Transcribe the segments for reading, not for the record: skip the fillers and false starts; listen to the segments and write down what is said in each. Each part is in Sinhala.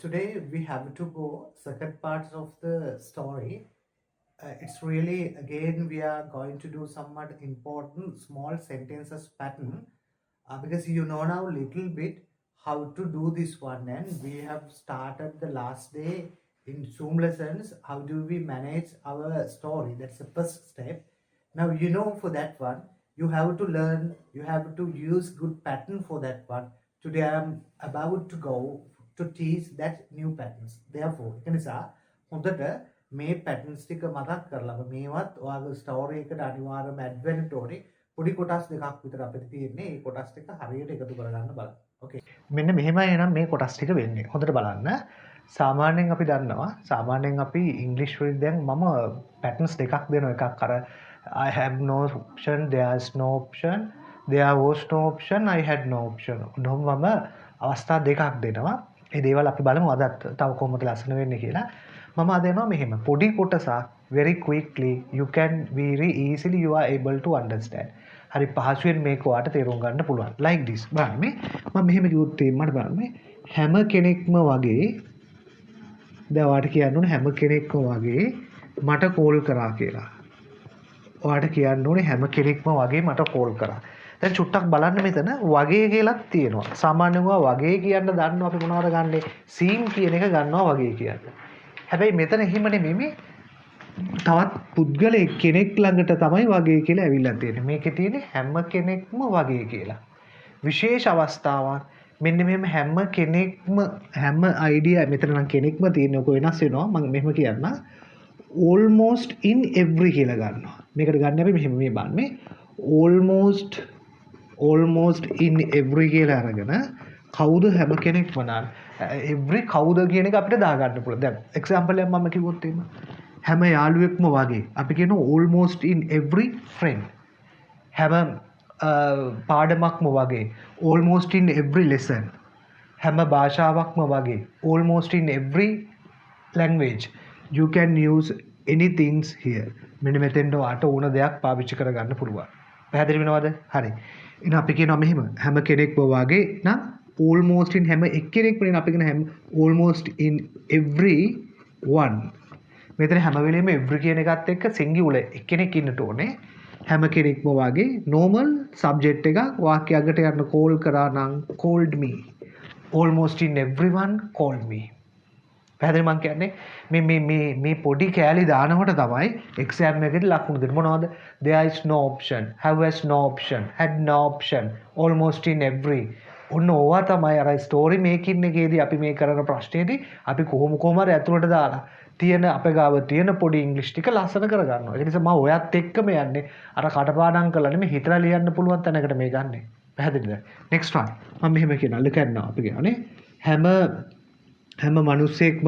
today we have to go second parts of the story. It's really again we are going to do somewhat important small sentences pattern because you know now little bit how to do this one, and we have started the last day in Zoom lessons. How do we manage our story? That's the first step. Now you know for that one you have to learn, you have to use good pattern for that one. Today I am about to go to teach that new patterns. Therefore ඒක නිසා හොඳට මේ patterns ටික මතක් කරලා මේවත් ඔයාගේ ස්ටෝරි එකට අනිවාර්යයෙන්ම ඇඩ් වෙන්න ඕනේ. පොඩි කොටස් දෙකක් විතර අපිට තියෙන්නේ. මේ කොටස් ටික හරියට එකතු කරගන්න බලන්න. ඕකේ. මෙන්න මෙහෙමයි එනම් මේ කොටස් ටික වෙන්නේ. හොඳට බලන්න. සාමාන්‍යයෙන් අපි දන්නවා සාමාන්‍යයෙන් අපි ඉංග්‍රීසි වලින් දැන් මම patterns දෙකක් දෙනවා. එකක් අර I have no option, there's no option, there was no option, I had no option. උනොම මම අවස්ථා දෙකක් දෙනවා. ඒ දේවල් අපි බලමු අදත් තව කොහොමද ලස්සන වෙන්නේ කියලා. මම අද එනවා මෙහෙම පොඩි කොටසක් very quickly you can very easily you are able to understand. හරි පහසුවෙන් මේක ඔයාලට තේරුම් ගන්න පුළුවන්. like this. බලන්න මේ මම මෙහෙම කිව්වොත් මට බලන්න මේ හැම කෙනෙක්ම වගේ දැන් ඔයාලට කියන්න ඕනේ හැම කෙනෙක්ම වගේ මට කෝල් කරා කියලා. ඔයාලට කියන්න ඕනේ හැම කෙනෙක්ම වගේ මට කෝල් කරා. දැන් චුට්ටක් බලන්න මෙතන වගේ කියලාත් තියෙනවා. සාමාන්‍යව වගේ කියන්න දන්නවා අපි මොනවද ගන්නෙ? සීන් කියන එක ගන්නවා වගේ කියන්න. හැබැයි මෙතන එහෙම නෙමෙයි තවත් පුද්ගලයෙක් කෙනෙක් ළඟට තමයි වගේ කියලා ඇවිල්ලා තියෙන්නේ. මේකේ තියෙන්නේ හැම කෙනෙක්ම වගේ කියලා. විශේෂ අවස්ථාවක් මෙන්න මෙහෙම හැම කෙනෙක්ම හැම අයිඩියා මෙතන නම් කෙනෙක්ම තියෙන්නේ ඔක වෙනස් වෙනවා. මම මෙහෙම කියන්න. almost in every කියලා ගන්නවා. මේකට ගන්න අපි මෙහෙම මේ බලන්නේ almost in every කියලා අරගෙන කවුද හැම කෙනෙක්ම නාන every කවුද කියන එක අපිට දාගන්න පුළුවන්. දැන් example එකක් මම කිව්වොත් එහෙම හැම යාළුවෙක්ම වගේ අපි කියනවා almost in every friend. හැම පාඩමක්ම වගේ almost in every lesson. හැම භාෂාවක්ම වගේ almost in every language. You can use anything here. මෙන්න මෙතෙන්ට ඔයාට ඕන දෙයක් පාවිච්චි කරගන්න පුළුවන්. පැහැදිලි වෙනවද? හරි. එහෙනම් අපි කියනවා මෙහෙම හැම කෙනෙක්ම වගේ නම් almost in හැම එක්කෙනෙක්ම නේ අපි කියන හැම almost in every one. මෙතන හැම වෙලෙම every කියන එකත් එක්ක singular එක්කෙනෙක් ඉන්නට ඕනේ. හැම කෙනෙක්ම වගේ normal subject එකක් වාක්‍යයකට යන්න call කරා නම් called me. almost in everyone called me. පැහැදිලි මං කියන්නේ මේ පොඩි කෑලි දානකොට තමයි එක්සෑම් එකේදී ලකුණු දෙන්නේ මොනවද there is no option, have has no option, had no option, almost in every. ඔන්න ඕවා තමයි අර ස්ටෝරි මේකින් එකේදී අපි මේ කරන ප්‍රශ්නේදී අපි කොහොම හරි ඇතුළට දාලා තියෙන අපේ ගාව තියෙන පොඩි ඉංග්‍රීසි ටික ලස්සන කරගන්නවා. ඒ නිසා මම ඔයත් එක්කම යන්නේ අර කටපාඩම් කරලා නෙමෙයි හිතලා ලියන්න පුළුවන් තැනකට මේ ගන්නෙ. පැහැදිලිද? next one මම මෙහෙම කියනවා look at now අපි කියනවානේ හැම මිනිස්සෙක්ම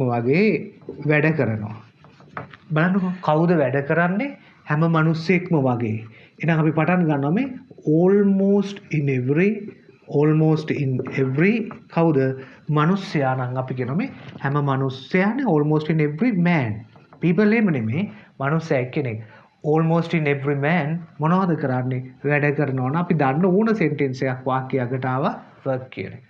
වගේ වැඩ කරනවා. බලන්නකෝ කවුද වැඩ කරන්නේ? හැම මිනිස්සෙක්ම වගේ. එහෙනම් අපි පටන් ගන්නවා මේ almost in every කවුද? මිනිස්සයා නම් අපි කියනවා මේ හැම මිනිස්සයානේ almost in every man. people එහෙම නෙමෙයි මිනිස්සයා එක්කෙනෙක්. almost in every man මොනවද කරන්නේ? වැඩ කරනවා නම් අපි දන්න ඕන sentence එකක් වාක්‍යයකට ආවා work කියන එක.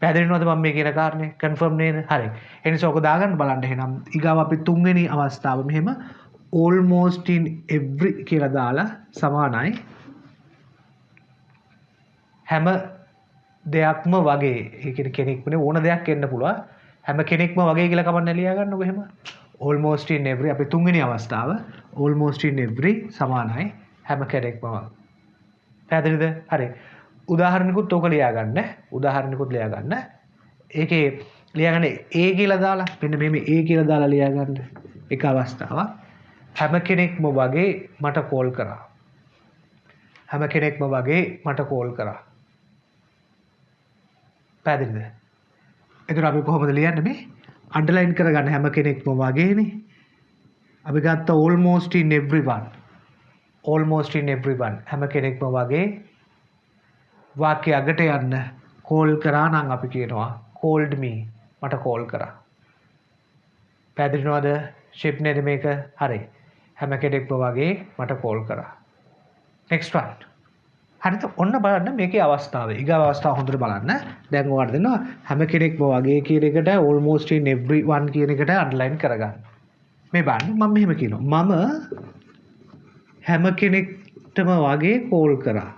පැහැදිලි වෙනවද මම මේ කියන කාරණේ? confirm නේද? හරි. ඒ නිසා ඔක දාගන්න බලන්න එහෙනම් ඊගාව අපි තුන්වෙනි අවස්ථාව මෙහෙම almost in every කියලා දාලා සමානයි හැම දෙයක්ම වගේ. ඒ කියන්නේ කෙනෙක්මනේ ඕන දෙයක් එන්න පුළුවන්. හැම කෙනෙක්ම වගේ කියලා කමන්න ලියා ගන්නකො එහෙම. almost in every අපි තුන්වෙනි අවස්ථාව almost in every සමානයි හැම කෙනෙක්ම වගේ. පැහැදිලිද? හරි. උදාහරණිකුත් ඔක ලියා ගන්න. ඒකේ ලියා ගන්න A කියලා දාලා මෙන්න මෙහෙම A කියලා දාලා ලියා ගන්න. එක අවස්ථාවක්. හැම කෙනෙක්ම වගේ මට කෝල් කරා. පැහැදිලිද? එතකොට අපි කොහොමද ලියන්නේ මේ? අන්ඩර්ලයින් කරගන්න හැම කෙනෙක්ම වගේනේ. අපි ගත්ත almost in everyone. හැම කෙනෙක්ම වගේ වාක්‍ය අගට යන්න කෝල් කරා නම් අපි කියනවා called me. මට කෝල් කරා. පැහැදිලි නේද? ෂිප් නේද මේක? හරි. හැම කෙනෙක්ම වගේ මට කෝල් කරා. next one හරිද? ඔන්න බලන්න මේකේ අවස්ථාව. ඊගාව අවස්ථාව හොඳට බලන්න. දැන් ඔයාලට දෙනවා හැම කෙනෙක්ම වගේ කියන එකට almost in everyone කියන එකට අන්ඩර්ලයින් කරගන්න. මේ බලන්න මම මෙහෙම කියනවා. මම හැම කෙනෙක්ටම වගේ කෝල් කරා.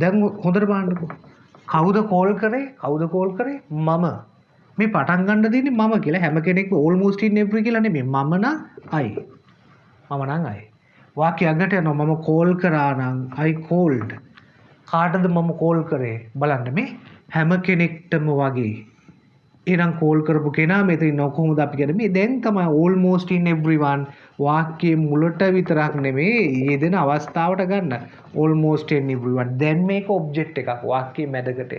දැන් හොඳට බලන්නකෝ. කවුද කෝල් කරේ? කවුද කෝල් කරේ? මම. මේ පටන් ගන්න දෙන්නේ මම කියලා. හැම කෙනෙක්ම almost in every කියලා නෙමෙයි. මම නම් I. මම නම් I. වාක්‍ය අගට යනවා මම කෝල් කරා නම් I called. කාටද මම කෝල් කරේ? බලන්න මේ හැම කෙනෙක්ටම වගේ. එහෙනම් කෝල් කරපු කෙනා මෙතන ඉන්නව කොහොමද අපි කියන්නේ මේ දැන් තමයි almost in everyone වාක්‍යයේ මුලට විතරක් නෙමෙයි යෙදෙන අවස්ථාවට ගන්න almost in everyone දැන් මේක ඔබ්ජෙක්ට් එකක් වාක්‍යයේ මැදකට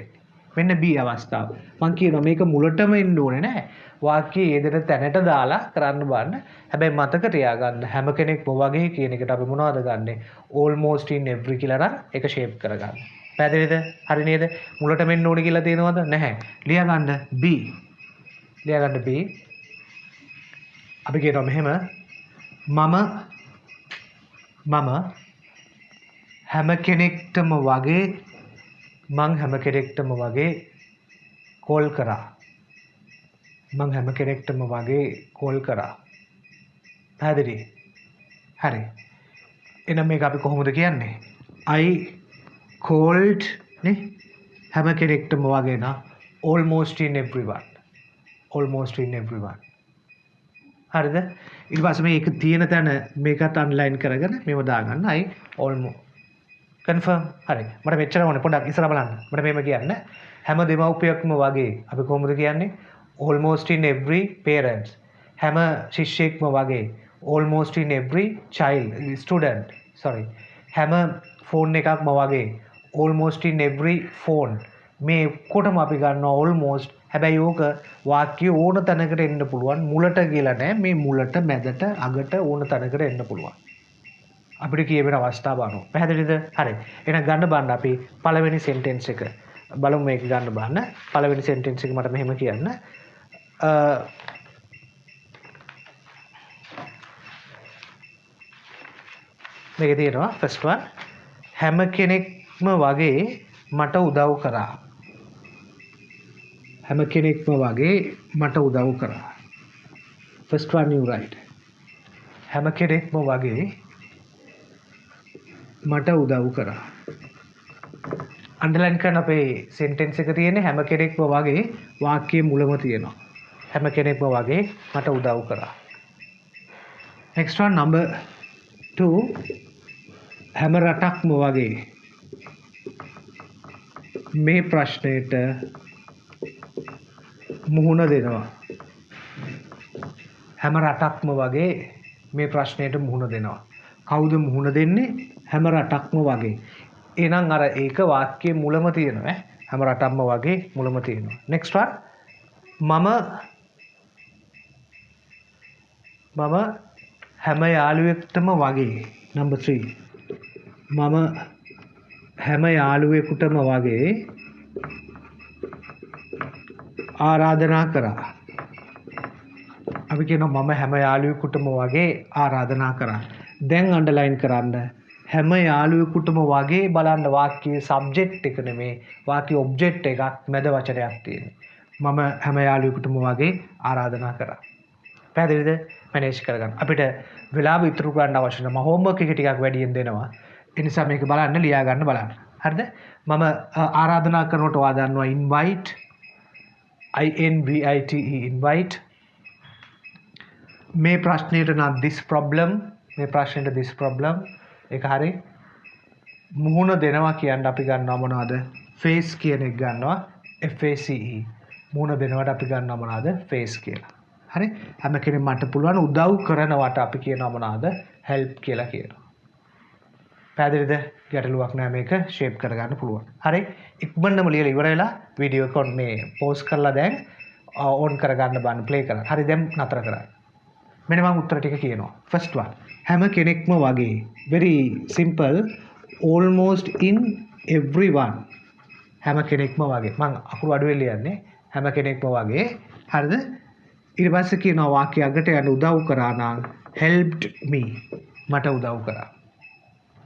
මෙන්න B අවස්ථාව මම කියනවා මේක මුලටම එන්න ඕනේ නැහැ වාක්‍යයේ යෙදෙන තැනට දාලා කරන්න බලන්න හැබැයි මතක තියාගන්න හැම කෙනෙක්ම වගේ කියන එකට අපි මොනවද ගන්නෙ almost in every කියලා නම් ඒක ෂේප් කරගන්න පැහැදිලිද හරි නේද මුලට මෙන්න ඕනේ කියලා තියෙනවද නැහැ ලියා ගන්න B ලියා ගන්න B අපි කියනවා මෙහෙම මම හැම කෙනෙක්ටම වගේ මං හැම කෙනෙක්ටම වගේ කෝල් කරා මං හැම කෙනෙක්ටම වගේ කෝල් කරා පැහැදිලි හරි එහෙනම් මේක අපි කොහොමද කියන්නේ I called නේ හැම කෙනෙක්ටම වගේ නා almost in everyone හරිද ඊට පස්සේ මේක තියෙන තැන මේකත් අන්ලයින් කරගෙන මේව දාගන්න I almost confirm හරි මට මෙච්චර ඕනේ පොඩ්ඩක් ඉස්සර බලන්න මට මේව කියන්න හැම දෙමව්පියෙක්ම වගේ අපි කොහොමද කියන්නේ almost in every parents හැම ශිෂ්‍යයෙක්ම වගේ almost in every student හැම ෆෝන් එකක්ම වගේ almost in every phone මේ කොටම අපි ගන්නවා almost හැබැයි ඕක වාක්‍ය ඕන තැනකට එන්න පුළුවන් මුලට කියලා නෑ මේ මුලට මැදට අගට ඕන තැනකට එන්න පුළුවන් අපිට කියවෙන අවස්ථාව අනුව පැහැදිලිද හරි එහෙනම් ගන්න බලන්න අපි පළවෙනි සෙන්ටෙන්ස් එක බලමු මේක ගන්න බලන්න පළවෙනි සෙන්ටෙන්ස් එක මට මෙහෙම කියන්න මේක තියෙනවා first one හැම කෙනෙක්ම වගේ මට උදව් කරා හැම කෙනෙක්ම වගේ මට උදව් කරා first one you write හැම කෙනෙක්ම වගේ මට උදව් කරා අන්ඩර්ලයින් කරන අපේ සෙන්ටෙන්ස් එක තියෙන්නේ හැම කෙනෙක්ම වගේ වාක්‍යයේ මුලම තියෙනවා හැම කෙනෙක්ම වගේ මට උදව් කරා next one number 2 හැම රටක්ම වගේ මේ ප්‍රශ්නයට මුහුණ දෙනවා හැම රටක්ම වගේ මේ ප්‍රශ්නයට මුහුණ දෙනවා කවුද මුහුණ දෙන්නේ හැම රටක්ම වගේ එහෙනම් අර ඒක වාක්‍යයේ මුලම තියෙනවා හැම රටක්ම වගේ මුලම තියෙනවා next one මම හැම යාළුවෙකුටම වගේ number 3 මම හැම යාළුවෙකුටම වගේ ආරාධනා කරා අපි කියනවා මම හැම යාළුවෙකුටම වගේ ආරාධනා කරා දැන් අන්ඩර්ලයින් කරන්න හැම යාළුවෙකුටම වගේ බලන්න වාක්‍යයේ සබ්ජෙක්ට් එක නෙමේ වාක්‍ය ඔබ්ජෙක්ට් එකක් මැද වචනයක් තියෙනවා මම හැම යාළුවෙකුටම වගේ ආරාධනා කරා පැහැදිලිද මැනේජ් කරගන්න අපිට වෙලාව ඉතුරු කරන්න අවශ්‍ය නැහැ මම හෝම්වර්ක් එක ටිකක් වැඩියෙන් දෙනවා ඒ නිසා මේක බලන්න ලියා ගන්න බලන්න හරිද මම ආරාධනා කරනකොට ඔයා දන්නවා invite invite මේ ප්‍රශ්නෙට නම් this problem මේ ප්‍රශ්නෙට this problem ඒක හරි මුහුණ දෙනවා කියන්න අපි ගන්නවා මොනවද face කියන එක ගන්නවා face මුහුණ දෙනවට අපි ගන්නවා මොනවද face කියලා හරි හැම කෙනෙක් මට පුළුවන් උදව් කරනවට අපි කියනවා මොනවද help කියලා කියනවා පැහැදිලිද ගැටලුවක් නෑ මේක ෂේප් කරගන්න පුළුවන් හරි ඉක්මනටම ලියලා ඉවර වෙලා වීඩියෝ එක මේ පෝස් කරලා දැන් ඕන් කරගන්න බලන්න ප්ලේ කරන්න හරි දැන් නතර කරන්න මෙන්න මම උත්තර ටික කියනවා first one හැම කෙනෙක්ම වගේ very simple almost in everyone හැම කෙනෙක්ම වගේ මම අකුරු අඩුවෙන් ලියන්නේ හැම කෙනෙක්ම වගේ හරිද ඊට පස්සේ කියනවා වාක්‍ය අගට යන උදව් කරා නම් helped me මට උදව් කරා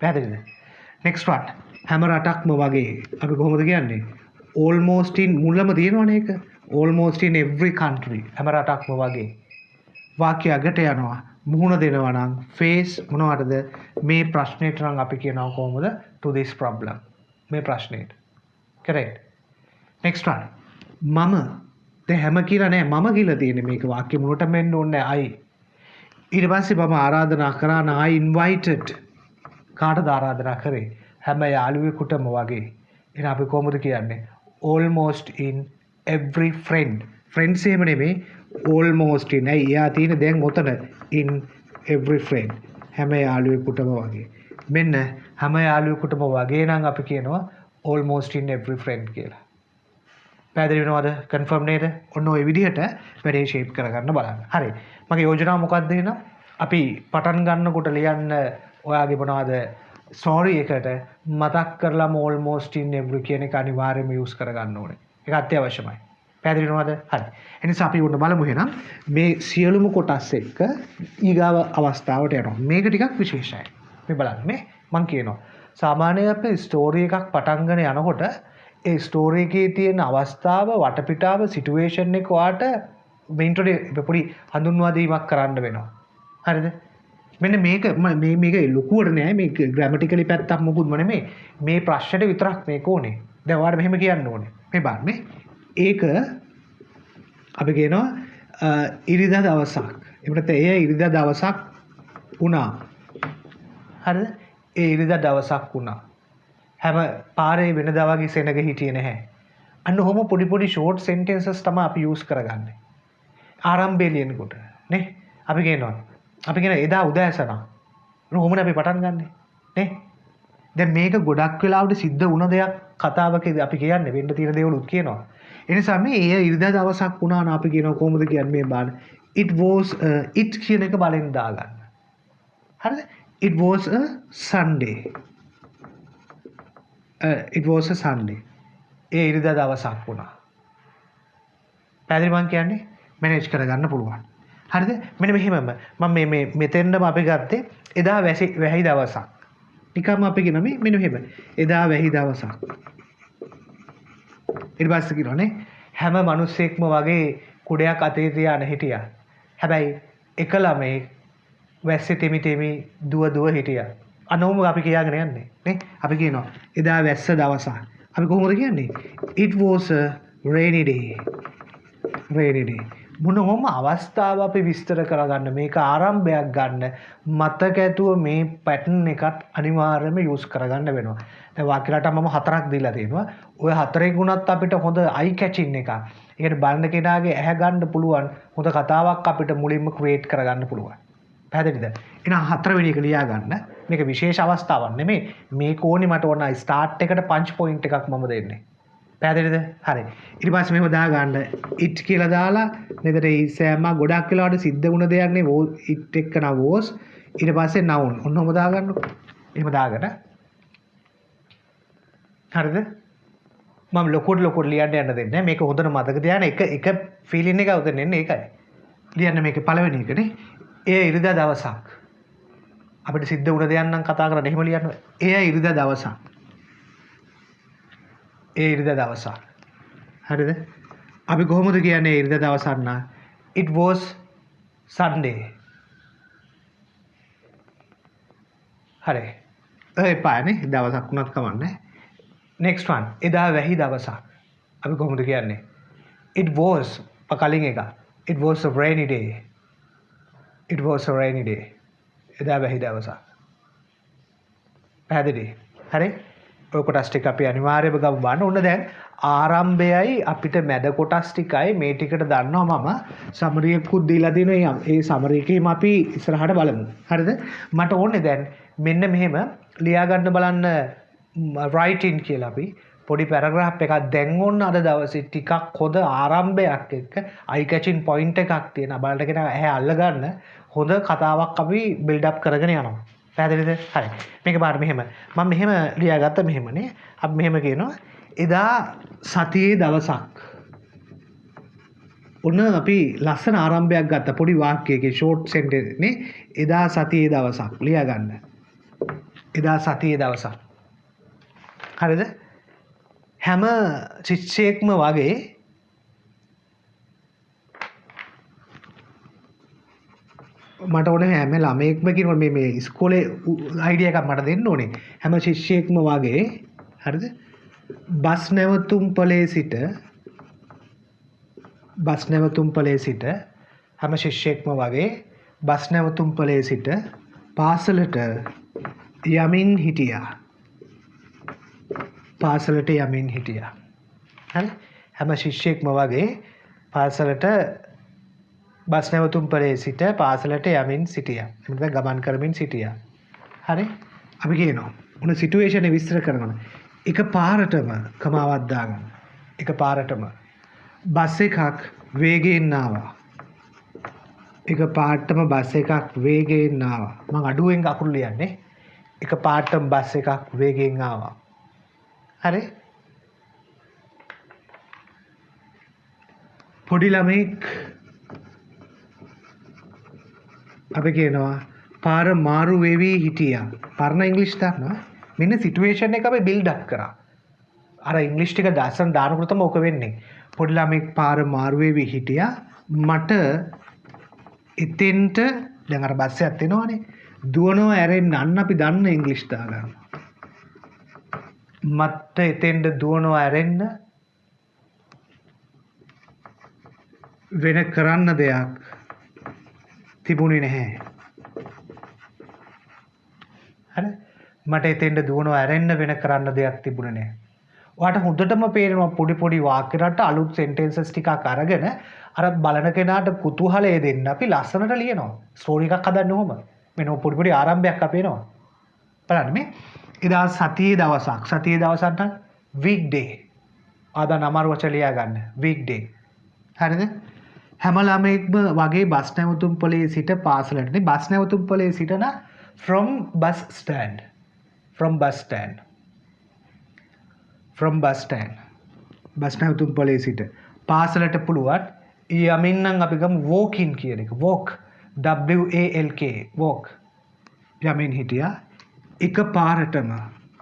පැහැදිලිද? next one හැම රටක්ම වගේ අපි කොහොමද කියන්නේ almost in මුලම තියෙනවනේ ඒක almost in every country හැම රටක්ම වගේ වාක්‍යයකට යනවා මුහුණ දෙනවා නම් face මොනවටද මේ ප්‍රශ්නෙට නම් අපි කියනවා කොහොමද to this problem මේ ප්‍රශ්නෙට correct next one මම දැන් හැම කියලා නෑ මම කියලා තියෙන්නේ මේක වාක්‍ය මුලට මෙන්න ඕනේ I ඊට පස්සේ මම ආරාධනා කරා නම් I invited කාටද ආරාධනා කරේ හැම යාළුවෙකුටම වගේ එහෙනම් අපි කොහොමද කියන්නේ almost in every friends එහෙම නෙමෙයි almost in ඇයි එයා තියෙන දැන් ඔතන in every friend හැම යාළුවෙකුටම වගේ මෙන්න හැම යාළුවෙකුටම වගේ නම් අපි කියනවා almost in every friend කියලා පැහැදිලි වෙනවද කන්ෆර්ම් නේද ඔන්න ඔය විදිහට වැඩේ ෂේප් කරගන්න බලන්න හරි මගේ යෝජනාව මොකක්ද එහෙනම් අපි පටන් ගන්නකොට ලියන්න ඔයාගේ මොනවද ස්ටෝරි එකට මතක් කරලාම almost in every කියන එක අනිවාර්යයෙන්ම යූස් කරගන්න ඕනේ ඒක අත්‍යවශ්‍යමයි පැහැදිලි වෙනවද හරි එනිසා අපි උන්න බලමු එහෙනම් මේ සියලුම කොටස් එක්ක ඊගාව අවස්ථාවට යනවා මේක ටිකක් විශේෂයි මේ බලන්න මේ මම කියනවා සාමාන්‍යයෙන් අපේ ස්ටෝරි එකක් පටන් ගන්න යනකොට ඒ ස්ටෝරි එකේ තියෙන අවස්ථාව වටපිටාව සිටුේෂන් එක ඔයාට මේන්ට්‍රොඩ පොඩි හඳුන්වා දීමක් කරන්න වෙනවා හරිද මෙන්න මේක මේක ලොකුවට නෑ මේ ග්‍රැමටිකලි පැත්තක් මොකුත්ම නෙමෙයි මේ ප්‍රශ්නෙට විතරක් මේක ඕනේ දැන් ඔයාලට මෙහෙම කියන්න ඕනේ මේ බලන්න මේ ඒක අපි කියනවා ඉරිදා දවසක් එතකොට එය ඉරිදා දවසක් වුණා හරිද ඒ ඉරිදා දවසක් වුණා හැම පාරේ වෙනදා වගේ සෙනග හිටියේ නැහැ අන්න ඔහොම පොඩි පොඩි ෂෝට් සෙන්ටෙන්සස් තමයි අපි යූස් කරගන්නේ ආරම්භය ලියනකොට නේ අපි කියනවා අපි කියන එදා උදෑසන කොහොමද අපි පටන් ගන්නෙ නේ දැන් මේක ගොඩක් වෙලාවට සිද්ධ වුණ දෙයක් කතාවකදී අපි කියන්නේ වෙන්න තියෙන දේවලුත් කියනවා ඒ නිසා මේ ඉරිදා දවසක් වුණා නම් අපි කියනවා කොහොමද කියන්නේ මේ බලන්න it was it කියන එක බලෙන් දාගන්න හරිද it was a sunday it was a sunday ඒ ඉරිදා දවසක් වුණා පැහැදිලි මං කියන්නේ මැනේජ් කරගන්න පුළුවන් හරිද මෙන්න මෙහෙමම මම මේ මෙතෙන්දම අපි ගත්තේ එදා වැහි දවසක් නිකම්ම අපි කියන මේ මෙන්න මෙහෙම එදා වැහි දවසක් ඊට පස්සේ කියනවානේ හැම මිනිස්සෙක්ම වගේ කුඩයක් අතේ තියාන හිටියා හැබැයි එක ළමයි වැස්සේ තෙමි දුව හිටියා අනෝම අපි කියාගෙන යන්නේ නේ අපි කියනවා එදා වැස්ස දවසක් අපි කොහොමද කියන්නේ it was a rainy day මොනෝම අවස්ථාව අපි විස්තර කරගන්න මේක ආරම්භයක් ගන්න මතක ඇතුව මේ පැටර්න් එකත් අනිවාර්යයෙන්ම යූස් කරගන්න වෙනවා දැන් වාක්‍යයට මම හතරක් දීලා තියෙනවා ඔය හතරේ ගුණත් අපිට හොඳ අයි කැචින් එකක් ඒ කියන්නේ බලන කෙනාගේ ඇහැ ගන්න පුළුවන් හොඳ කතාවක් අපිට මුලින්ම ක්‍රියේට් කරගන්න පුළුවන් පැහැදිලිද එහෙනම් හතරවෙනි එක ලියා ගන්න මේක විශේෂ අවස්ථාවක් නෙමෙයි මේක ඕනේ මට ඕන ස්ටාර්ට් එකට පංච් පොයින්ට් එකක් මම දෙන්නේ පැහැදිලිද හරි ඊට පස්සේ මෙහෙම දා ගන්න it කියලා දාලා මෙතන සෑම ගොඩක් වෙලාවට සිද්ධ වුණ දෙයක් නේ it එක්ක නා was ඊට පස්සේ noun ඔන්නම දා ගන්නකො එහෙම දාගෙන හරිද මම ලොකුට ලියන්න යන්න දෙන්නේ මේක හොඳට මතක තියාගන්න එක ෆීලින් එක උදෙන් එන්නේ ඒකයි ලියන්න මේක පළවෙනි එකනේ ඒ ඉරිදා දවසක් අපිට සිද්ධ වුණ දෙයක් නම් කතා කරන්න එහෙම ලියන්න ඒ ඉරිදා දවසක් ඒ ඉරිදා දවසක් හරිද අපි කොහොමද කියන්නේ ඉරිදා දවසක් නම් it was sunday හරි එපානේ දවසක් වුණත් කමන්නේ next one එදා වැහි දවසක් අපි කොහොමද කියන්නේ it was කලින් එක it was a rainy day එදා වැහි දවසක් පැහැදිලි හරි ඔය කොටස් ටික අපි අනිවාර්යයෙන්ම ගමු බලන්න ඕන දැන් ආරම්භයයි අපිට මැද කොටස් ටිකයි මේ ටිකට දන්නවා මම සමරියකුත් දීලා දෙනවා ඒ සමරියකේම අපි ඉස්සරහට බලමු හරිද මට ඕනේ දැන් මෙන්න මෙහෙම ලියා ගන්න බලන්න write in කියලා අපි පොඩි පැරග්‍රාෆ් එකක් දැන් ඕන අද දවසේ ටිකක් හොඳ ආරම්භයක් එක්ක eye catching point එකක් තියෙන බලන්න කෙනා ඇහැ අල්ල ගන්න හොඳ කතාවක් අපි build up කරගෙන යනවා පැහැදිලිද හරි මේක බලන්න මෙහෙම මම මෙහෙම ලියාගත්ත මෙහෙමනේ අපි මෙහෙම කියනවා එදා සතියේ දවසක් ඔන්න අපි ලස්සන ආරම්භයක් ගත්ත පොඩි වාක්‍යයකින් ෂෝට් සෙන්ටෙන්ස් නේ එදා සතියේ දවසක් ලියා ගන්න එදා සතියේ දවසක්. හරිද? හැම ශිෂ්‍යයෙක්ම වගේ මට ඕනේ හැම ළමයෙක්ම කියනවා මේ ඉස්කෝලේ අයිඩියා එකක් මට දෙන්න ඕනේ. හැම ශිෂ්‍යයෙක්ම වගේ හරිද? බස් නැවතුම්පලේ සිට හැම ශිෂ්‍යයෙක්ම වගේ බස් නැවතුම්පලේ සිට පාසලට යමින් හිටියා. හරි? හැම ශිෂ්‍යයෙක්ම වගේ පාසලට බස් නැවතුම්පලේ සිට පාසලට යමින් සිටියා. එතන ගමන් කරමින් සිටියා. හරි? අපි කියනවා මොන සිටුේෂන් එක විස්තර කරනවා. එක පාරටම කමාවක් දාගන්න. එක පාරටම බස් එකක් වේගයෙන් ආවා. එක පාරටම බස් එකක් වේගයෙන් ආවා. මම අඩුවෙන් අකුරු ලියන්නේ. එක පාරටම බස් එකක් වේගයෙන් ආවා. හරි? පොඩි ළමෙක් අපි කියනවා පාර මාරු වෙවි හිටියා. පරණ ඉංග්‍රීසි දන්නවා. මෙන්න සිටුේෂන් එක අපි බිල්ඩ් අප් කරා. අර ඉංග්‍රීසි ටික දැසන් දානකොට තමයි ඔක වෙන්නේ. පොඩි ළමෙක් පාර මාරු වෙවි හිටියා. මට එතෙන්ට දැන් අර බස් එකක් එනවනේ. දුවනවා ඇරෙන්න අන්න අපි දන්න ඉංග්‍රීසි දාගන්නවා. මට එතෙන්ට දුවනවා ඇරෙන්න වෙන කරන්න දෙයක් තිබුණේ නැහැ. හරි? මට එතෙන්ට දුවනවා ඇරෙන්න වෙන කරන්න දෙයක් තිබුණේ නැහැ. ඔයාට හොඳටම පේනවා පොඩි වාක්‍ය රට අලුත් සෙන්ටෙන්සස් ටිකක් අරගෙන අර බලන කෙනාට කුතුහලය දෙන්න අපි ලස්සනට ලියනවා. ස්ටෝරි එකක් හදන්නේ කොහොම? මෙන්න පොඩි ආරම්භයක් අපි එනවා. බලන්න මේ එදා සතියේ දවසක් නම් weekday. ආදා නමර වචන ලියා ගන්න. weekday. හරිද? හැම ළමෙක්ම වගේ බස් නැවතුම්පලේ සිට පාසලට. බස් නැවතුම්පලේ සිටන from bus stand. බස් නැවතුම්පලේ සිට පාසලට පුළුවන් යමින් නම් අපි ගමු walk in කියන එක. walk walk යමින් හිටියා. එක පාරටම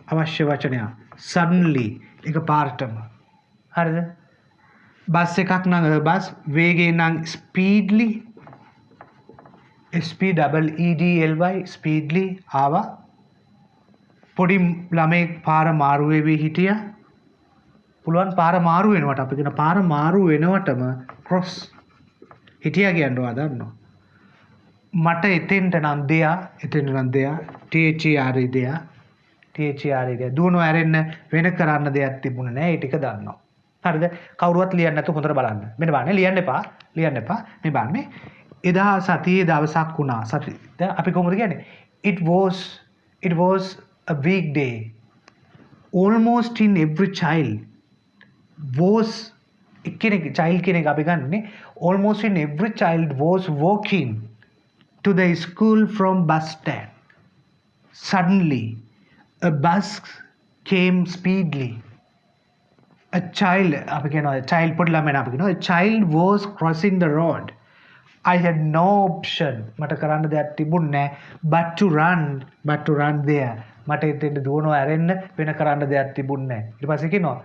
අවශ්‍ය වචනය suddenly එක පාරටම. හරිද? බස් එකක් නම් බස් වේගයෙන් නම් speedily speedly ආවා. පොඩි ළමෙක් පාර මාරු වෙවි හිටියා. පුළුවන් පාර මාරු වෙනවට අපි කියන පාර මාරු වෙනවටම cross හිටියා කියනවා දන්නවා. මට එතෙන්ට නම් දෙයා THER දුවනවා ඇරෙන්න වෙන කරන්න දෙයක් තිබුණේ නැහැ. ඒ ටික දන්නවා. හරිද? කවුරුවත් ලියන්න නැතුව හොඳට බලන්න. මෙන්න බලන්න ලියන්න එපා. මේ බලන්න මේ එදා සතියේ දවසක් වුණා. දැන් අපි කොහොමද කියන්නේ? It was a weekday. Almost in every child was child කියන එක අපි ගන්නනේ almost in every child was walking to the school from bus stand. Suddenly a bus came speedily. A child පොඩි ළමයා අපි කියනවා a child was crossing the road. I had no option. මට කරන්න දෙයක් තිබුණේ නැහැ but to run there. මට එතෙන්ට දුවනවා ඇරෙන්න වෙන කරන්න දෙයක් තිබුණේ නැහැ. ඊට පස්සේ කියනවා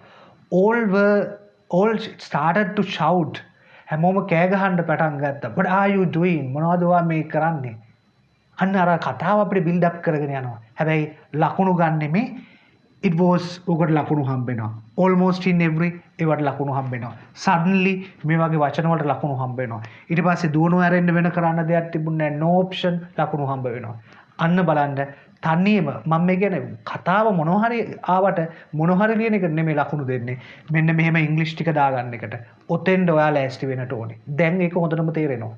all started to shout. හැමෝම කෑ ගහන්න පටන් ගත්තා. What are you doing? මොනවද ඔයා මේ කරන්නේ? අන්න අර කතාව අපිට බිල්ඩ් අප් කරගෙන යනවා. හැබැයි ලකුණු ගන්නෙ මේ it was උකට ලකුණු හම්බෙනවා. almost in every ඒවට ලකුණු හම්බෙනවා. suddenly මේ වගේ වචන වලට ලකුණු හම්බෙනවා. ඊට පස්සේ දුවනවා ඇරෙන්න වෙන කරන්න දෙයක් තිබුණේ නැහැ. no option ලකුණු හම්බ වෙනවා. අන්න බලන්න තනියම මම මේ කියන්නේ කතාව මොනවා හරි ආවට මොනවා හරි ලියන එක නෙමෙයි ලකුණු දෙන්නේ. මෙන්න මෙහෙම ඉංග්‍රීසි ටික දාගන්න එකට. ඔතෙන්ද ඔයාලා ඇස්ටි වෙන්නට ඕනේ. දැන් ඒක හොඳටම තේරෙනවා.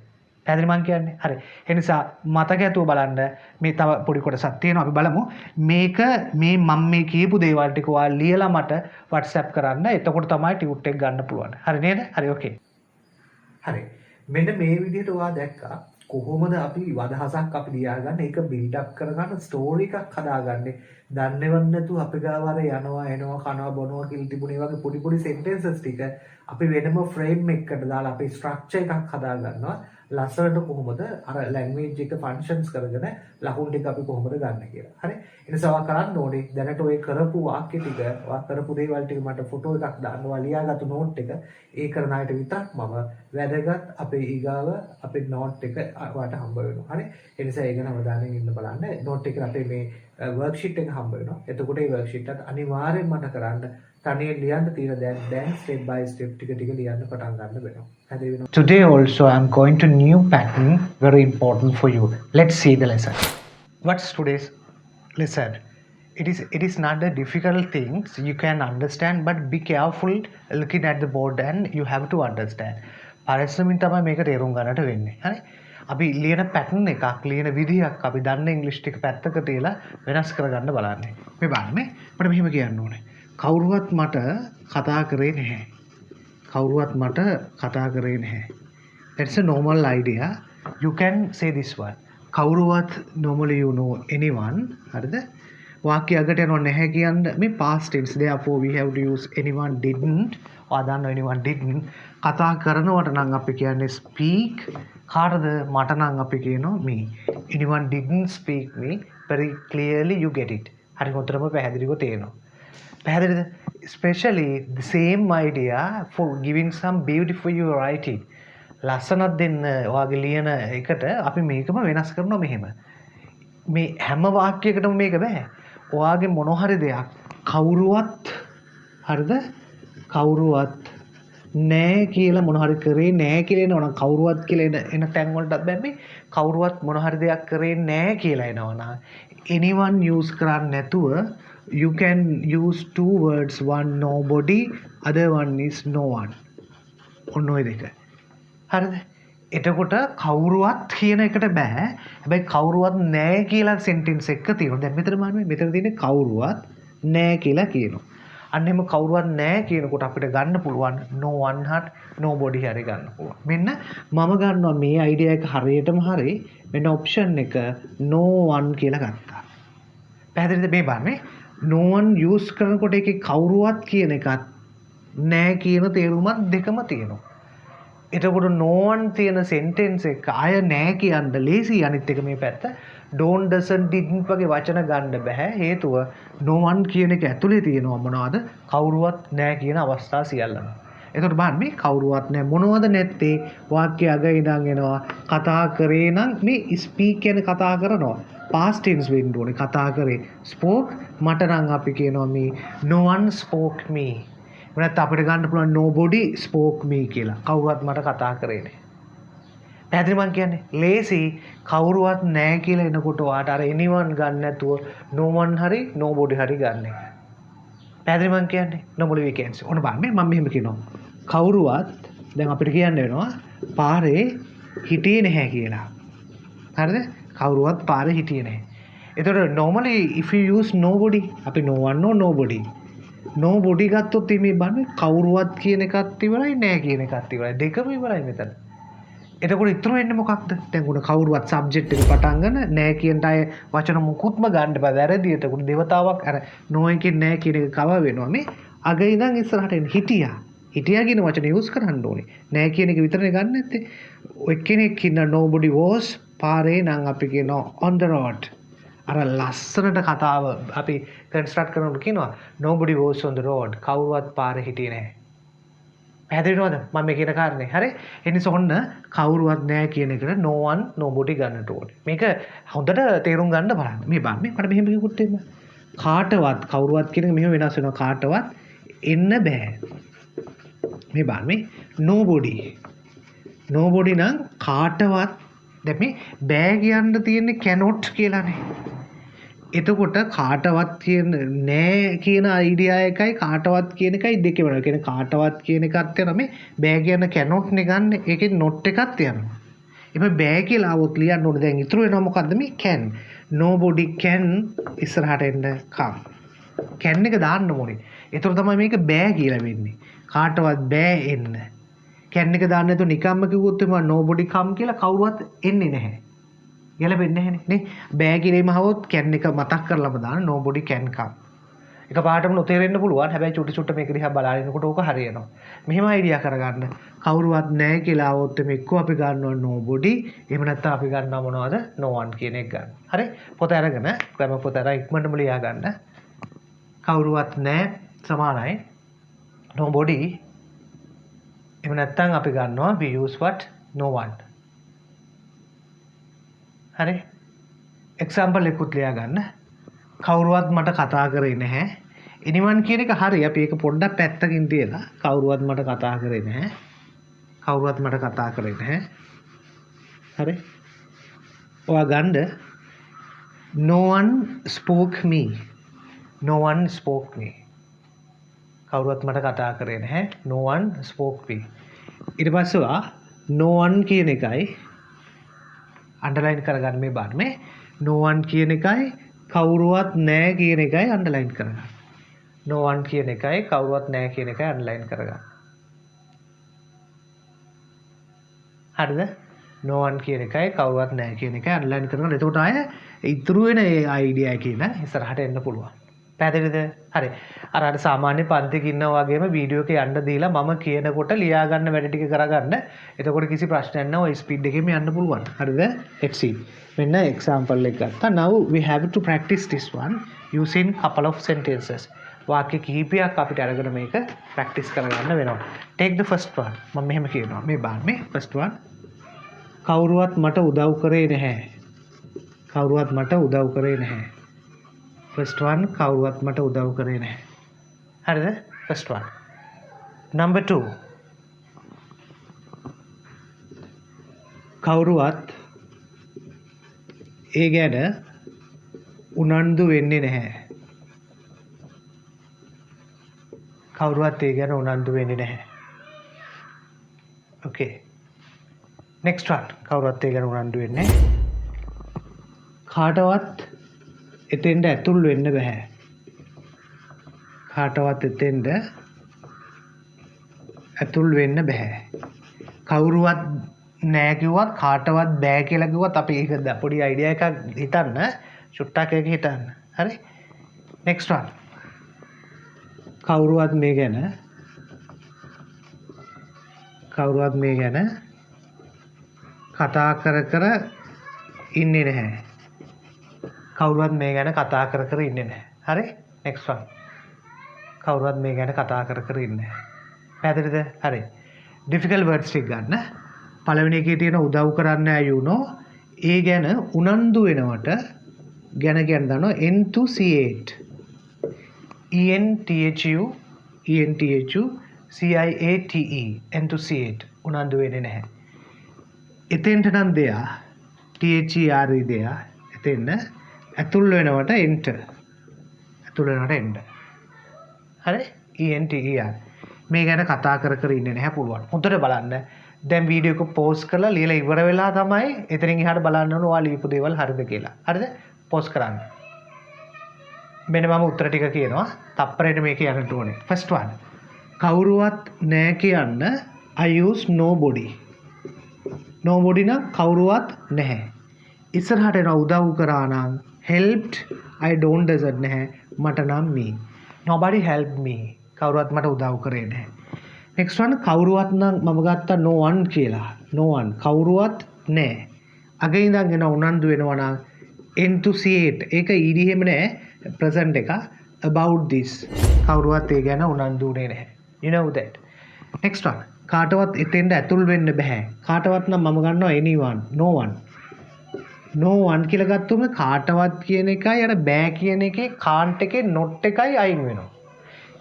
පැහැදිලි මං කියන්නේ. හරි. ඒ නිසා මතක ඇතුව බලන්න මේ තව පොඩි කොටසක් තියෙනවා. අපි බලමු. මේක මේ මම මේ කියපු දේවල් ටික ඔයාලා ලියලා මට WhatsApp කරන්න. එතකොට තමයි ටියුට් එක ගන්න පුළුවන්. හරි නේද? හරි ඕකේ. හරි. මෙන්න මේ විදිහට ඔයා දැක්කා කොහොමද අපි අදහසක් අපි ලියාගන්න ඒක බිල්ඩ් අප් කරගන්න ස්ටෝරි එකක් හදාගන්නේ. දන්නේවත් නැතුව අපි ගාව අර යනවා එනවා කනවා බොනවා කියලා තිබුණේ වගේ පොඩි සෙන්ටෙන්සස් ටික අපි වෙනම ෆ්‍රේම් එකකට දාලා අපි ස්ට්‍රක්චර් එකක් හදාගන්නවා. ලස්සනට කොහොමද අර ලැන්ග්වේජ් එක ෆන්ක්ෂන්ස් කරගෙන ලකුණු ටික අපි කොහොමද ගන්න කියලා. හරි. ඒ නිසා ඔයා කරන්න ඕනේ දැනට ඔය කරපු වාක්‍ය ටික ඔයා කරපු දේවල් ටික මට ෆොටෝ එකක් දාන්න ඔයා ලියාගත්තු නෝට් එක ඒ කරන අයට විතරක් මම වැදගත් අපේ ඊගාව අපේ නෝට් එක ඔයාට හම්බ වෙනවා. හරි. ඒ නිසා ඒක නම් අවධානයෙන් ඉන්න බලන්න. නෝට් එකේ අපේ මේ වර්ක්ෂීට් එක හම්බ වෙනවා. එතකොට ඒ වර්ක්ෂීට් එක අනිවාර්යෙන්ම මට කරන්න තනියෙන් ලියන්න තියෙන දැන් step by step ටික ටික ලියන්න පටන් ගන්න වෙනවා. හරි වෙනවා. Today also I'm going to new pattern very important for you. Let's see the lesson. What's today's lesson? It is not the difficult things you can understand, but be careful looking at the board and you have to understand. පරිස්සමින් තමයි මේක තේරුම් ගන්නට වෙන්නේ. හරි? අපි ලියන පැටර්න් එකක් ලියන විදිහක් අපි දන්න ඉංග්‍රීසි ටික පැත්තක තියලා වෙනස් කරගන්න බලන්නේ. මේ බලන්න මට මෙහෙම කියන්න ඕනේ. කවුරුවත් මට කතා කරේ නැහැ. කවුරුවත් මට කතා කරේ නැහැ. That's a normal idea. You can say this one. කවුරුවත් normally you know anyone. හරිද? වාක්‍ය අගට යනවා නැහැ කියන්න මේ past tense. Therefore we have to use anyone didn't. ඔයා දන්නවා anyone didn't. කතා කරනවට නම් අපි කියන්නේ speak. කාටද? මට නම් අපි කියනවා me. Anyone didn't speak me. Very clearly you get it. හරි හොඳටම පැහැදිලිව තේරෙනවා. පැහැදිලිද? Especially the same idea for giving some beautiful you writing. ලස්සනක් දෙන්න ඔයාගේ ලියන එකට අපි මේකම වෙනස් කරනවා මෙහෙම. මේ හැම වාක්‍යයකටම මේක බෑ. ඔයාගේ මොන හරි දෙයක් කවුරුවත් හරිද? කවුරුවත් නෑ කියලා මොන හරි කරේ නෑ කියලා එනවනම් කවුරුවත් කියලා එන තැන් වලටත් බෑ මේ කවුරුවත් මොන හරි දෙයක් කරේ නෑ කියලා එනවනම් anyone use කරන්නේ නැතුව you can use two words, one nobody, other one is no one. ඔන්න ඔය දෙක. හරිද? එතකොට කවුරුවත් කියන එකට බෑ. හැබැයි කවුරුවත් නෑ කියලා සෙන්ටෙන්ස් එක තියෙනවා. දැන් මෙතන මානේ මෙතන තියෙන්නේ කවුරුවත් නෑ කියලා කියනවා. අන්න එහෙම කවුරුවත් නෑ කියනකොට අපිට ගන්න පුළුවන් no one hat nobody හරි ගන්න පුළුවන්. මෙන්න මම ගන්නවා මේ අයිඩියා එක හරියටම හරි මෙන්න ඔප්ෂන් එක no one කියලා ගත්තා. පැහැදිලිද මේ බලන්නේ? no one use කරනකොට ඒකේ කවුරුවත් කියන එකත් නෑ කියන තේරුමත් දෙකම තියෙනවා. එතකොට no one තියෙන sentence එක ආය නෑ කියන්න ලේසි අනිත් එක මේ පැත්ත don't doesn't didn't වගේ වචන ගන්න බෑ හේතුව no one කියන එක ඇතුලේ තියෙනවා මොනවද කවුරුවත් නෑ කියන අවස්ථා සියල්ලම. එතකොට බලන්න මේ කවුරුවත් නෑ මොනවද නැත්තේ වාක්‍ය අග ඉඳන් එනවා කතා කරේ නම් මේ speak කියන කතා කරනවා past tense වෙන්න ඕනේ කතා කරේ spoke මට නම් අපි කියනවා මේ no one spoke me නැත්නම් අපිට ගන්න පුළුවන් nobody spoke me කියලා කවුරුවත් මට කතා කරේ නෑ. පැහැදිලි මං කියන්නේ ලේසි කවුරුවත් නෑ කියලා එනකොට ඔයාට අර anyone ගන්න නැතුව no one හරි nobody හරි ගන්න එක. පැහැදිලි මං කියන්නේ normally we can say ඔන්න බලන්න මම මෙහෙම කියනවා කවුරුවත් දැන් අපිට කියන්න වෙනවා පාරේ හිටියේ නැහැ කියලා. හරිද? කවුරුවත් පාරේ හිටියේ නැහැ. එතකොට normally if you use nobody අපි no one no nobody nobody ගත්තොත් මේ බලන්න කවුරුවත් කියන එකත් ඉවරයි නෑ කියන එකත් ඉවරයි දෙකම ඉවරයි මෙතන. එතකොට ඉතුරු වෙන්නේ මොකක්ද? දැන් උන කවුරුවත් සබ්ජෙක්ට් එක පටන් ගන්න නෑ කියන අය වචන මුකුත්ම ගන්න බෑ වැරදි. එතකොට දෙවතාවක් අර නෝ එකෙන් නෑ කියන එක කව වෙනවා මේ අග ඉඳන් ඉස්සරහට එන්න හිටියා. හිටියා කියන වචන යූස් කරන්න ඕනේ. නෑ කියන එක විතරනේ ගන්න නැත්තේ. ඔය කෙනෙක් ඉන්න nobody was පාරේ නම් අපි කියනවා on the road. අර ලස්සනට කතාව අපි කන්ස්ට්‍රක්ට් කරනකොට කියනවා nobody was on the road. කවුරුවත් පාරේ හිටියේ නැහැ. පැහැදිලිවද මම මේ කියන කාරණේ? හරි. ඒ නිසා ඔන්න කවුරුවත් නැහැ කියන එකට no one nobody ගන්නට ඕනේ. මේක හොඳට තේරුම් ගන්න බලන්න. මේ බලන්න මට මෙහෙම කිව්වොත් එන්න. කාටවත් කවුරුවත් කියන එක මෙහෙම වෙනස් වෙනවා. කාටවත් එන්න බෑ. මේ බලන්න මේ nobody. nobody නම් කාටවත් දැන් මේ බෑ කියන්න තියෙන්නේ cannot කියලානේ. එතකොට කාටවත් කියන නෑ කියන අයිඩියා එකයි කාටවත් කියන එකයි දෙකම වෙනවා. කියන්නේ කාටවත් කියන එකත් යනවා මේ බෑ කියන cannot නේ ගන්න. ඒකේ not එකත් යනවා. එපේ බෑ කියලා આવොත් ලියන්න ඕනේ. දැන් ඉතුරු වෙනවා මොකද්ද මේ can. nobody can ඉස්සරහට එන්න come. can එක දාන්න ඕනේ. ඒතර තමයි මේක බෑ කියලා වෙන්නේ. කාටවත් බෑ එන්න. can එක දාන්න නැතුව නිකම්ම කිව්වොත් එම nobody come කියලා කවුරුවත් එන්නේ නැහැ. ගැලපෙන්නේ නැහැනේ නේ. බෑ කියලාම හවොත් can එක මතක් කරලාම දාන්න nobody can come. එකපාරටම නොතේරෙන්න පුළුවන්. හැබැයි චුටි චුට්ට මේක දිහා බලාගෙනකොට ඕක හරියනවා. මෙහෙම අයිඩියා කරගන්න. කවුරුවත් නැහැ කියලා આવොත් එක්ක අපි ගන්නවා nobody. එහෙම නැත්නම් අපි ගන්නවා මොනවද? no one කියන එක ගන්න. හරි? පොත අරගෙන ග්‍රැමර් පොත අරන් ඉක්මනටම ලියා ගන්න. කවුරුවත් නැහැ සමානයි nobody. එහෙම නැත්නම් අපි ගන්නවා we use what? no one. හරි? එක්සැම්පල් එකකුත් ලියා ගන්න. කවුරුවත් මට කතා කරේ නැහැ. anyone කියන එක හරි. අපි ඒක පොඩ්ඩක් පැත්තකින් තියලා කවුරුවත් මට කතා කරේ නැහැ. කවුරුවත් මට කතා කරේ නැහැ. හරි? ඔයා ගන්න no one spoke me. no one spoke me. කවුරුවත් මට කතා කරේ නැහැ. no one spoke me. ඊට පස්සේ ඔයා no one කියන එකයි අන්ඩර්ලයින් කරගන්න මේ බාර් no one කියන එකයි කවුරුවත් නැහැ කියන එකයි අන්ඩර්ලයින් කරගන්න. no one කියන එකයි කවුරුවත් නැහැ කියන එකයි අන්ඩර්ලයින් කරගන්න. හරිද? no one කියන එකයි කවුරුවත් නැහැ කියන එකයි අන්ඩර්ලයින් කරගන්න. එතකොට ආය ඉතුරු වෙන ඒ අයිඩියා කියන ඉස්සරහට එන්න පුළුවන්. පැහැදිලිද? හරි. අර සාමාන්‍ය පන්තික ඉන්නා වගේම වීඩියෝ එක යන්න දීලා මම කියනකොට ලියා ගන්න වැඩ ටික කරගන්න. එතකොට කිසි ප්‍රශ්නයක් නැහැ. ඔය ස්පීඩ් එකෙම යන්න පුළුවන්. හරිද? let's see. මෙන්න example එක ගත්තා. now we have to practice this one using couple of sentences. වාක්‍ය කිහිපයක් අපිට අරගෙන මේක ප්‍රැක්ටිස් කරගන්න වෙනවා. take the first one. මම මෙහෙම කියනවා. මේ බාන්න මේ first one. කවුරුවත් මට උදව් කරේ නැහැ. කවුරුවත් මට උදව් කරේ නැහැ. first one කවුරුවත් මට උදව් කරේ නැහැ. හරිද? first one. number 2. කවුරුවත් ඒ ගැන උනන්දු වෙන්නේ නැහැ. කවුරුවත් ඒ ගැන උනන්දු වෙන්නේ නැහැ. okay. next one. කවුරුවත් ඒ ගැන උනන්දු වෙන්නේ නැහැ. කාටවත් එතෙන්ට ඇතුල් වෙන්න බෑ. කාටවත් එතෙන්ට ඇතුල් වෙන්න බෑ. කවුරුවත් නෑ කිව්වත් කාටවත් බෑ කියලා කිව්වත් අපි ඒක පොඩි අයිඩියා එකක් හිතන්න. චුට්ටක් එක හිතන්න. හරි? next one. කවුරුවත් මේ ගැන කතා කර ඉන්නේ නැහැ. කවුරුවත් මේ ගැන කතා කර ඉන්නේ නැහැ. හරි? next one. කවුරුවත් මේ ගැන කතා කර ඉන්නේ නැහැ. පැහැදිලිද? හරි. difficult words ටික ගන්න. පළවෙනි එකේ තියෙන උදව් කරන්න you know ඒ ගැන උනන්දු වෙනවට ගැන කියන දනවා enthusiast. enthusiast enthusiast උනන්දු වෙන්නේ නැහැ. එතෙන්ට නම් දෙයා ter දෙයා එතෙන්න ඇතුල් වෙනවට enter. ඇතුල් වෙනවට enter. හරි? enter. මේ ගැන කතා කර ඉන්නේ නැහැ පුළුවන්. හොඳට බලන්න. දැන් වීඩියෝ එක පෝස් කරලා ලියලා ඉවර වෙලා තමයි එතනින් එහාට බලන්න ඕන ඔයා ලියපු දේවල් හරිද කියලා. හරිද? පෝස් කරන්න. මෙන්න මම උත්තර ටික කියනවා. තප්පරයට මේක යන්න ඕනේ. first one. කවුරුවත් නැහැ කියන්න I use nobody. nobody නම් කවුරුවත් නැහැ. ඉස්සරහට එන උදව් කරා නම් helped I don't doesn't නැහැ. මට නම් me. nobody helped me. කවුරුවත් මට උදව් කරේ නැහැ. next one. කවුරුවත් නම් මම ගත්තා no one කියලා. no one කවුරුවත් නැහැ. අගේ ඉඳන් එන උනන්දු වෙනවා නම් enthusiast. ඒක ed එහෙම නැහැ. present එක about this. කවුරුවත් ඒ ගැන උනන්දු වෙන්නේ නැහැ. you know that. next one. කාටවත් එතෙන්ට ඇතුල් වෙන්න බෑ. කාටවත් නම් මම ගන්නවා anyone. no one. no one කියලා ගත්තොම කාටවත් කියන එකයි අර බෑ කියන එකේ can't එකේ not එකයි අයින් වෙනවා.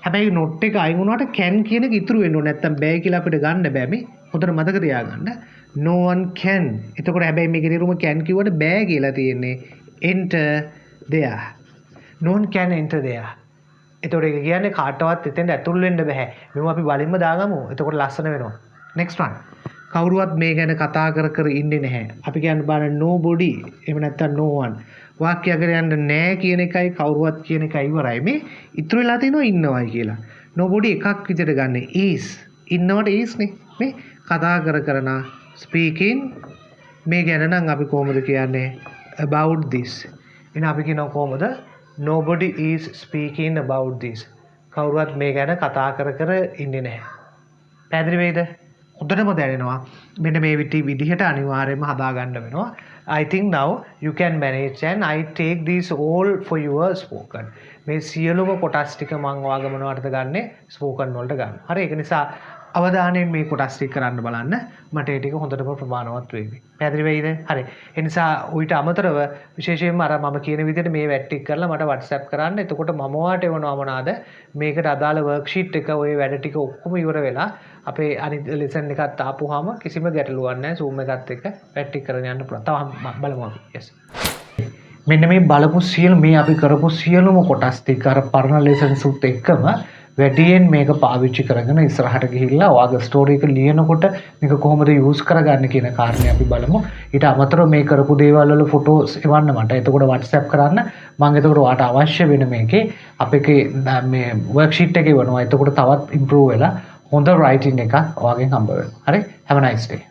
හැබැයි not එක අයින් වුණාට can කියන එක ඉතුරු වෙන්න ඕනේ. නැත්තම් බෑ කියලා අපිට ගන්න බෑ මේ. හොඳට මතක තියාගන්න. no one can. එතකොට හැබැයි මේකේ තේරුම can කිව්වට බෑ කියලා තියෙන්නේ enter there. no one can enter there. එතකොට ඒක කියන්නේ කාටවත් එතෙන්ට ඇතුල් වෙන්න බෑ. මෙව අපි වලින්ම දාගමු. එතකොට ලස්සන වෙනවා. next one. කවුරුවත් මේ ගැන කතා කර ඉන්නේ නැහැ. අපි කියන්න බලන්න nobody. එහෙම නැත්නම් no one. වාක්‍යයකට යන්න නැහැ කියන එකයි කවුරුවත් කියන එකයි ඉවරයි. මේ ඉතුරු වෙලා තියෙනවා ඉන්නවයි කියලා. nobody එකක් විදිහට ගන්න is. ඉන්නවට is නේ. මේ කතා කරන speaking මේ ගැන නම් අපි කොහොමද කියන්නේ about this. එහෙනම් අපි කියනවා කොහොමද nobody is speaking about this. කවුරුවත් මේ ගැන කතා කර ඉන්නේ නැහැ. පැහැදිලි වෙයිද? හොඳටම දැනෙනවා. මෙන්න මේ විදිහට අනිවාර්යයෙන්ම හදාගන්න වෙනවා. I think now you can manage and I take these all for your spoken. මේ සියලුම කොටස් ටික මම ඔයාගේ මොනවටද ගන්නෙ? spoken වලට ගන්න. හරි ඒක නිසා අවධානයෙන් මේ කොටස් ටික කරන්න බලන්න. මට ඒ ටික හොඳටම ප්‍රමාණවත් වෙවි. පැහැදිලි වෙයිද? හරි. ඒ නිසා ඌට අමතරව විශේෂයෙන්ම අර මම කියන විදිහට මේ වැඩ ටික කරලා මට WhatsApp කරන්න. එතකොට මම ඔයාට එවනවා මොනවාද? මේකට අදාළ worksheet එක ඔය වැඩ ටික ඔක්කොම ඉවර වෙලා අපේ අනිත් ලෙසන් එකත් ආපුවාම කිසිම ගැටලුවක් නැහැ. Zoom එකත් එක්ක වැඩ ටික කරගෙන යන්න පුළුවන්. තව බලමු අපි. yes. මෙන්න මේ බලපු සියලු මේ අපි කරපු සියලුම කොටස් ටික අර පරණ ලෙසන්ස් උත් එක්කම වැඩියෙන් මේක පාවිච්චි කරගෙන ඉස්සරහට ගිහිල්ලා ඔයාගේ ස්ටෝරි එක ලියනකොට මේක කොහොමද යූස් කරගන්න කියන කාරණේ අපි බලමු. ඊට අමතරව මේ කරපු දේවල් වල ෆොටෝස් එවන්න මට. එතකොට WhatsApp කරන්න. මම එතකොට ඔයාට අවශ්‍ය වෙන මේකේ අපේ මේ worksheet එකේ වනවා. එතකොට තවත් improve වෙලා හොඳ writing එකක් ඔයාගෙන් හම්බ වෙනවා. හරි? Have a nice day.